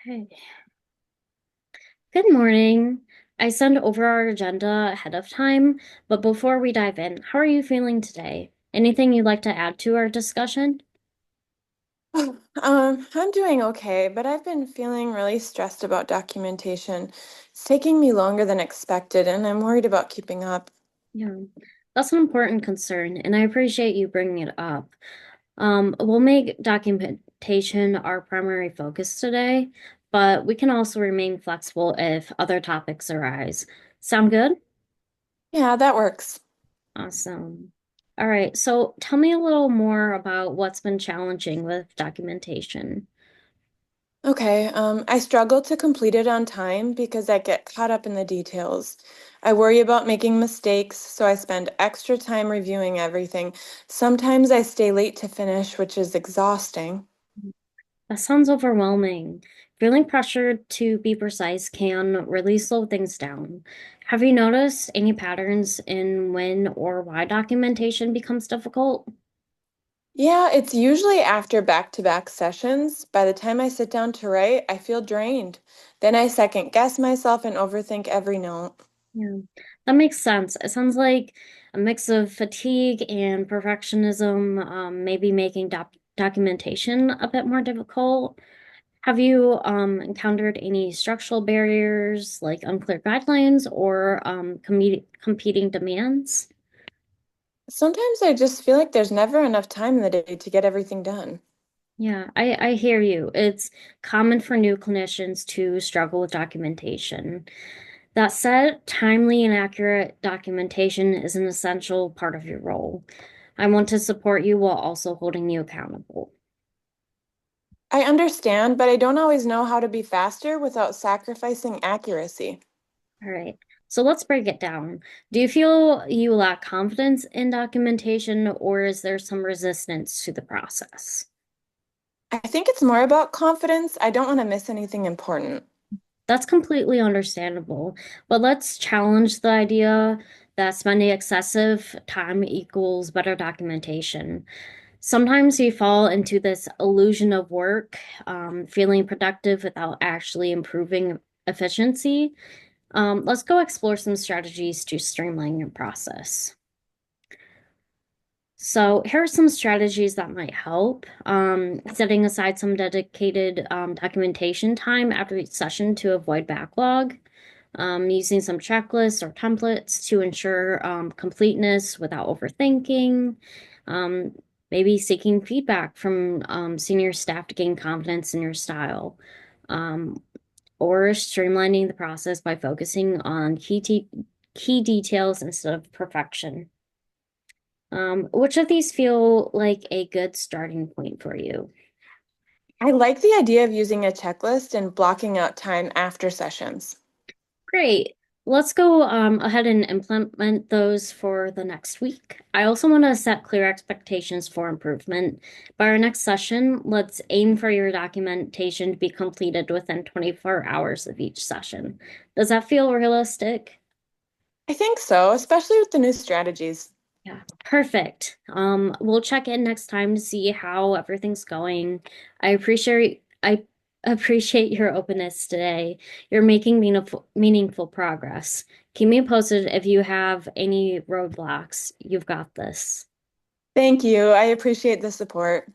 Hey, good morning. I sent over our agenda ahead of time, but before we dive in, how are you feeling today? Anything you'd like to add to our discussion? I'm doing okay, but I've been feeling really stressed about documentation. It's taking me longer than expected, and I'm worried about keeping up. Yeah, that's an important concern, and I appreciate you bringing it up. We'll make documentation our primary focus today, but we can also remain flexible if other topics arise. Sound good? Yeah, that works. Awesome. All right, so tell me a little more about what's been challenging with documentation. Okay, I struggle to complete it on time because I get caught up in the details. I worry about making mistakes, so I spend extra time reviewing everything. Sometimes I stay late to finish, which is exhausting. That sounds overwhelming. Feeling pressured to be precise can really slow things down. Have you noticed any patterns in when or why documentation becomes difficult? Yeah, it's usually after back-to-back sessions. By the time I sit down to write, I feel drained. Then I second guess myself and overthink every note. Yeah, that makes sense. It sounds like a mix of fatigue and perfectionism, maybe making documentation a bit more difficult. Have you encountered any structural barriers like unclear guidelines or competing demands? Sometimes I just feel like there's never enough time in the day to get everything done. Yeah, I hear you. It's common for new clinicians to struggle with documentation. That said, timely and accurate documentation is an essential part of your role. I want to support you while also holding you accountable. I understand, but I don't always know how to be faster without sacrificing accuracy. All right. So let's break it down. Do you feel you lack confidence in documentation, or is there some resistance to the process? I think it's more about confidence. I don't want to miss anything important. That's completely understandable. But let's challenge the idea that spending excessive time equals better documentation. Sometimes we fall into this illusion of work, feeling productive without actually improving efficiency. Let's go explore some strategies to streamline your process. So here are some strategies that might help. Setting aside some dedicated documentation time after each session to avoid backlog. Using some checklists or templates to ensure completeness without overthinking. Um, Maybe seeking feedback from senior staff to gain confidence in your style. Um, or streamlining the process by focusing on key details instead of perfection. Which of these feel like a good starting point for you? I like the idea of using a checklist and blocking out time after sessions. Great. Let's go ahead and implement those for the next week. I also want to set clear expectations for improvement. By our next session, let's aim for your documentation to be completed within 24 hours of each session. Does that feel realistic? I think so, especially with the new strategies. Yeah, perfect. We'll check in next time to see how everything's going. I appreciate your openness today. You're making meaningful progress. Keep me posted if you have any roadblocks. You've got this. Thank you. I appreciate the support.